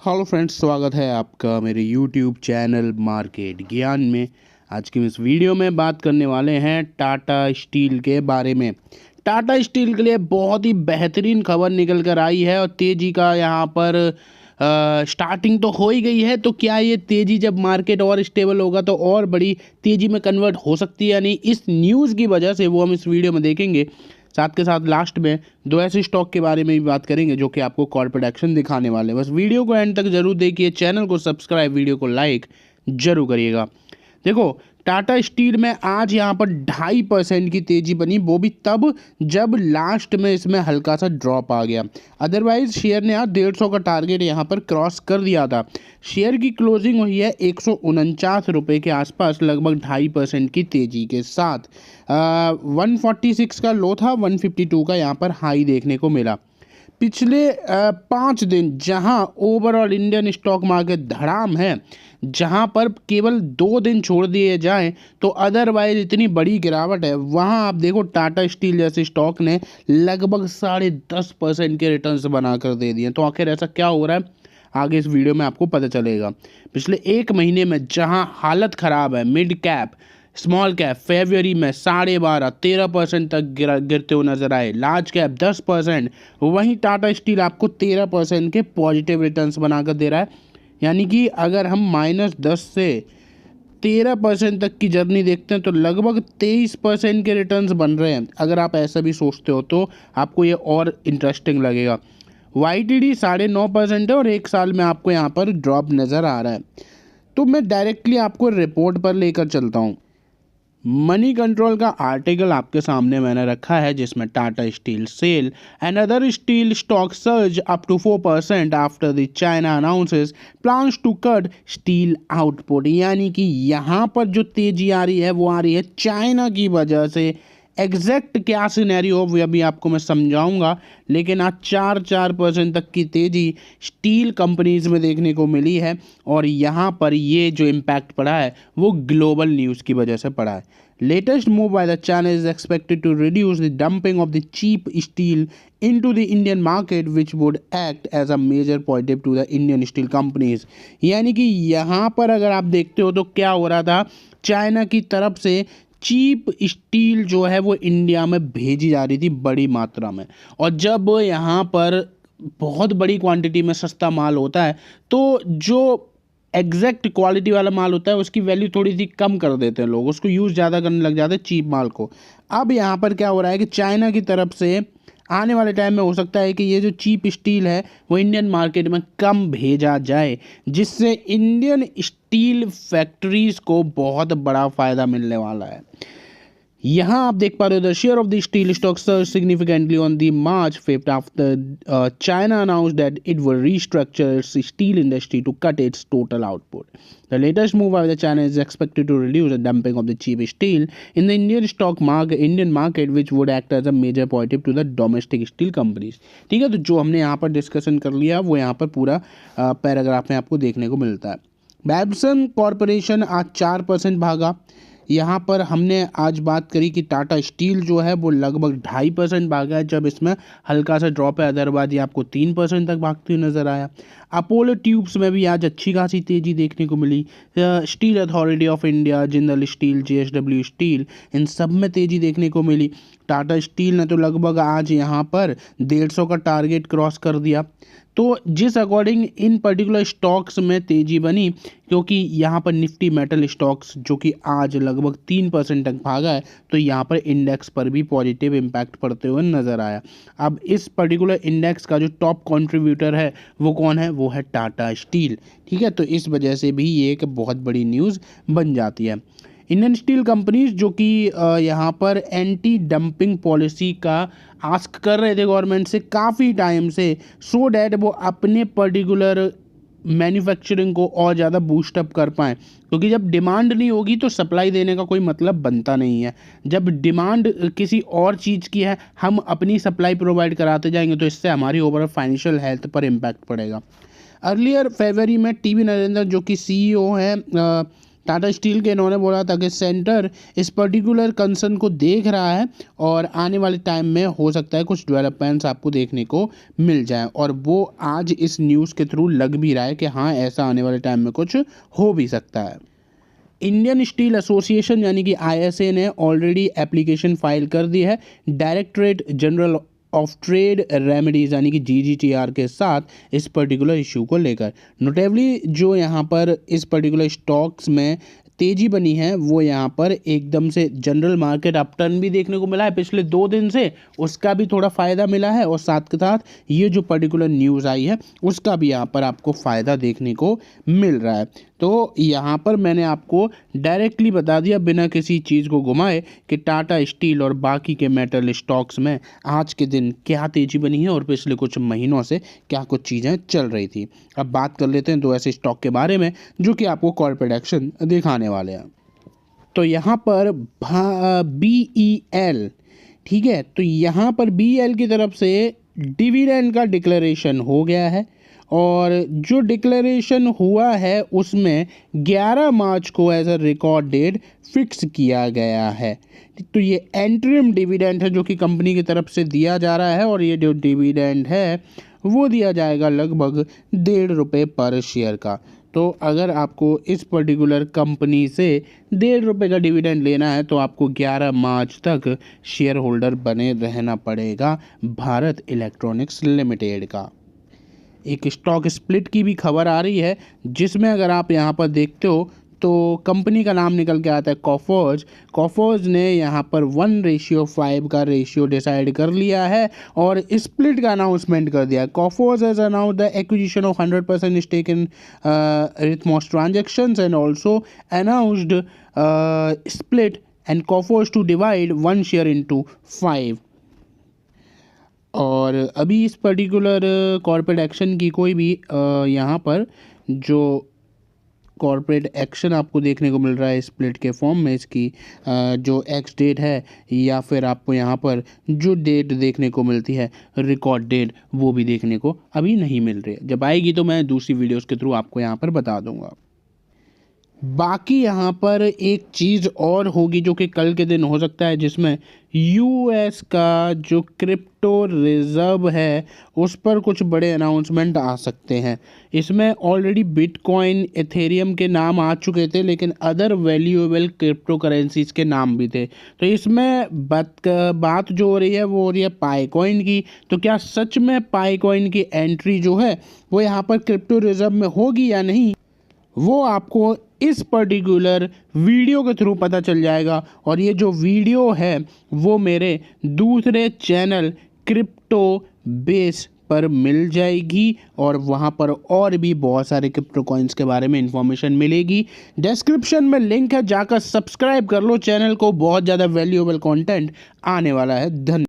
Hello friends, स्वागत है आपका मेरे यूट्यूब चैनल मार्केट ज्ञान में। आज की इस वीडियो में बात करने वाले हैं टाटा स्टील के बारे में। टाटा स्टील के लिए बहुत ही बेहतरीन खबर निकल कर आई है और तेज़ी का यहाँ पर स्टार्टिंग तो हो ही गई है। तो क्या ये तेज़ी जब मार्केट और स्टेबल होगा तो और बड़ी तेज़ी में कन्वर्ट हो सकती है या नहीं, इस न्यूज़ की वजह से वो हम इस वीडियो में देखेंगे। साथ के साथ लास्ट में दो ऐसे स्टॉक के बारे में भी बात करेंगे जो कि आपको कॉर्पोरेट एक्शन दिखाने वाले हैं। बस वीडियो को एंड तक जरूर देखिए, चैनल को सब्सक्राइब, वीडियो को लाइक जरूर करिएगा। देखो, टाटा स्टील में आज यहाँ पर 2.5% की तेज़ी बनी, वो भी तब जब लास्ट में इसमें हल्का सा ड्रॉप आ गया। अदरवाइज शेयर ने आज 150 का टारगेट यहाँ पर क्रॉस कर दिया था। शेयर की क्लोजिंग हुई है 149 रुपये के आसपास, लगभग 2.5% की तेज़ी के साथ। 146 का लो था, 152 का यहाँ पर हाई देखने को मिला। पिछले 5 दिन जहां ओवरऑल इंडियन स्टॉक मार्केट धड़ाम है, जहां पर केवल 2 दिन छोड़ दिए जाएं तो अदरवाइज इतनी बड़ी गिरावट है, वहां आप देखो टाटा स्टील जैसे स्टॉक ने लगभग 10.5% के रिटर्न्स बनाकर दे दिए। तो आखिर ऐसा क्या हो रहा है, आगे इस वीडियो में आपको पता चलेगा। पिछले 1 महीने में जहां हालत ख़राब है, मिड कैप स्मॉल कैप फरवरी में 12.5-13% तक गिरते हुए नजर आए, लार्ज कैप 10%, वहीं टाटा स्टील आपको 13% के पॉजिटिव रिटर्न्स बनाकर दे रहा है। यानी कि अगर हम -10 से 13% तक की जर्नी देखते हैं तो लगभग 23% के रिटर्न्स बन रहे हैं। अगर आप ऐसा भी सोचते हो तो आपको ये और इंटरेस्टिंग लगेगा। YTD 9.5% है और 1 साल में आपको यहाँ पर ड्रॉप नज़र आ रहा है। तो मैं डायरेक्टली आपको रिपोर्ट पर लेकर चलता हूँ। मनी कंट्रोल का आर्टिकल आपके सामने मैंने रखा है, जिसमें Tata steel SAIL and other steel stock surge up to 4% after the China announces plans to cut steel output. यानी कि यहाँ पर जो तेजी आ रही है वो आ रही है चाइना की वजह से। एग्जैक्ट क्या सिनेरियो वो अभी आपको मैं समझाऊंगा, लेकिन आज 4% तक की तेज़ी स्टील कंपनीज में देखने को मिली है और यहाँ पर ये जो इम्पैक्ट पड़ा है वो ग्लोबल न्यूज़ की वजह से पड़ा है। Latest move by the China is expected to reduce the dumping of the cheap steel into the Indian market which would act as a major positive to the Indian steel companies। यानी कि यहाँ पर अगर आप देखते हो तो क्या हो रहा था, चाइना की तरफ से चीप स्टील जो है वो इंडिया में भेजी जा रही थी बड़ी मात्रा में, और जब यहाँ पर बहुत बड़ी क्वांटिटी में सस्ता माल होता है तो जो एग्जैक्ट क्वालिटी वाला माल होता है उसकी वैल्यू थोड़ी सी कम कर देते हैं लोग, उसको यूज़ ज़्यादा करने लग जाते हैं चीप माल को। अब यहाँ पर क्या हो रहा है कि चाइना की तरफ से आने वाले टाइम में हो सकता है कि ये जो चीप स्टील है वो इंडियन मार्केट में कम भेजा जाए, जिससे इंडियन स्टील फैक्ट्रीज को बहुत बड़ा फ़ायदा मिलने वाला है। यहाँ आप देख पा रहे हो the share of the steel stock surge significantly on the March 5th after China announced that it will restructure its steel industry to cut its total output. The latest move by the China is expected to reduce the dumping of the cheap steel in the Indian market, which would act as a major positive to the domestic steel companies। ठीक है, तो जो हमने यहाँ पर discussion कर लिया वो यहाँ पर पूरा पैराग्राफ में आपको देखने को मिलता है। बैब्सन कॉरपोरेशन आज 4% भागा। यहाँ पर हमने आज बात करी कि टाटा स्टील जो है वो लगभग 2.5% भागा है, जब इसमें हल्का सा ड्रॉप है, अदरवाइज आपको 3% तक भागती हुई नज़र आया। अपोलो ट्यूब्स में भी आज अच्छी खासी तेज़ी देखने को मिली। Steel Authority of India, Jindal Steel, JSW Steel, इन सब में तेज़ी देखने को मिली। टाटा स्टील ने तो लगभग आज यहाँ पर 150 का टारगेट क्रॉस कर दिया। तो जिस अकॉर्डिंग इन पर्टिकुलर स्टॉक्स में तेज़ी बनी, क्योंकि यहाँ पर निफ्टी मेटल स्टॉक्स जो कि आज लगभग 3% तक भागा है, तो यहाँ पर इंडेक्स पर भी पॉजिटिव इम्पैक्ट पड़ते हुए नज़र आया। अब इस पर्टिकुलर इंडेक्स का जो टॉप कंट्रीब्यूटर है वो कौन है, वो है टाटा स्टील। ठीक है, तो इस वजह से भी ये एक बहुत बड़ी न्यूज़ बन जाती है। इंडियन स्टील कंपनीज जो कि यहाँ पर एंटी डंपिंग पॉलिसी का आस्क कर रहे थे गवर्नमेंट से काफ़ी टाइम से, सो डैट वो अपने पर्टिकुलर मैन्युफैक्चरिंग को और ज़्यादा बूस्टअप कर पाएँ, क्योंकि जब डिमांड नहीं होगी तो सप्लाई देने का कोई मतलब बनता नहीं है। जब डिमांड किसी और चीज़ की है, हम अपनी सप्लाई प्रोवाइड कराते जाएंगे तो इससे हमारी ओवरऑल फाइनेंशियल हेल्थ पर इम्पैक्ट पड़ेगा। अर्लियर फरवरी में टीवी नरेंद्र जो कि CEO हैं टाटा स्टील के इन्होंने बोला था कि सेंटर इस पर्टिकुलर कंसर्न को देख रहा है और आने वाले टाइम में हो सकता है कुछ डेवलपमेंट्स आपको देखने को मिल जाए, और वो आज इस न्यूज़ के थ्रू लग भी रहा है कि हाँ ऐसा आने वाले टाइम में कुछ हो भी सकता है। इंडियन स्टील एसोसिएशन यानी कि ISA ने ऑलरेडी एप्लीकेशन फाइल कर दी है directorate general of trade remedies यानी कि GGTR के साथ इस पर्टिकुलर इशू को लेकर। नोटेबली जो यहाँ पर इस पर्टिकुलर स्टॉक्स में तेज़ी बनी है वो यहाँ पर एकदम से जनरल मार्केट अपटर्न भी देखने को मिला है पिछले 2 दिन से, उसका भी थोड़ा फ़ायदा मिला है, और साथ के साथ ये जो पर्टिकुलर न्यूज़ आई है उसका भी यहाँ पर आपको फ़ायदा देखने को मिल रहा है। तो यहाँ पर मैंने आपको डायरेक्टली बता दिया बिना किसी चीज़ को घुमाए कि टाटा स्टील और बाकी के मेटल स्टॉक्स में आज के दिन क्या तेज़ी बनी है और पिछले कुछ महीनों से क्या कुछ चीज़ें चल रही थी। अब बात कर लेते हैं 2 ऐसे स्टॉक के बारे में जो कि आपको कॉर्पोरेट एक्शन दिखाने वाले हैं। तो यहाँ पर BEL, ठीक है, तो यहाँ पर BEL की तरफ से डिविडेंड का डिक्लेरेशन हो गया है, और जो डिक्लेरेशन हुआ है उसमें 11 मार्च को as a record date fix किया गया है। तो ये एंटरिम डिविडेंड है जो कि कंपनी की तरफ से दिया जा रहा है, और ये जो डिविडेंड है वो दिया जाएगा लगभग ₹1.5 पर शेयर का। तो अगर आपको इस पर्टिकुलर कंपनी से ₹1.5 का डिविडेंड लेना है तो आपको 11 मार्च तक शेयर होल्डर बने रहना पड़ेगा भारत इलेक्ट्रॉनिक्स लिमिटेड का। एक स्टॉक स्प्लिट की भी खबर आ रही है जिसमें अगर आप यहाँ पर देखते हो तो कंपनी का नाम निकल के आता है कॉफर्ज ने यहाँ पर 1:5 का रेशियो डिसाइड कर लिया है और स्प्लिट का अनाउंसमेंट कर दिया। Coforge has announced the acquisition of 100% stake in Rythmos transactions and also announced split and Coforge to divide 1 share into 5। और अभी इस पर्टिकुलर कॉर्पोरेट एक्शन की कोई भी यहाँ पर जो कॉर्पोरेट एक्शन आपको देखने को मिल रहा है स्प्लिट के फॉर्म में, इसकी जो एक्स डेट है या फिर आपको यहाँ पर जो डेट देखने को मिलती है रिकॉर्ड डेट, वो भी देखने को अभी नहीं मिल रही है। जब आएगी तो मैं दूसरी वीडियोस के थ्रू आपको यहाँ पर बता दूंगा। बाकी यहाँ पर एक चीज़ और होगी जो कि कल के दिन हो सकता है, जिसमें US का जो क्रिप्टो रिजर्व है उस पर कुछ बड़े अनाउंसमेंट आ सकते हैं। इसमें ऑलरेडी बिटकॉइन एथेरियम के नाम आ चुके थे, लेकिन अदर वैल्यूएबल क्रिप्टो करेंसीज के नाम भी थे। तो इसमें बात जो हो रही है वो हो रही है पाईकॉइन की। तो क्या सच में पाईकॉइन की एंट्री जो है वो यहाँ पर क्रिप्टो रिजर्व में होगी या नहीं, वो आपको इस पर्टिकुलर वीडियो के थ्रू पता चल जाएगा। और ये जो वीडियो है वो मेरे दूसरे चैनल क्रिप्टो बेस पर मिल जाएगी, और वहाँ पर और भी बहुत सारे क्रिप्टो कॉइन्स के बारे में इंफॉर्मेशन मिलेगी। डिस्क्रिप्शन में लिंक है, जाकर सब्सक्राइब कर लो चैनल को, बहुत ज़्यादा वैल्यूएबल कंटेंट आने वाला है। धन्यवाद।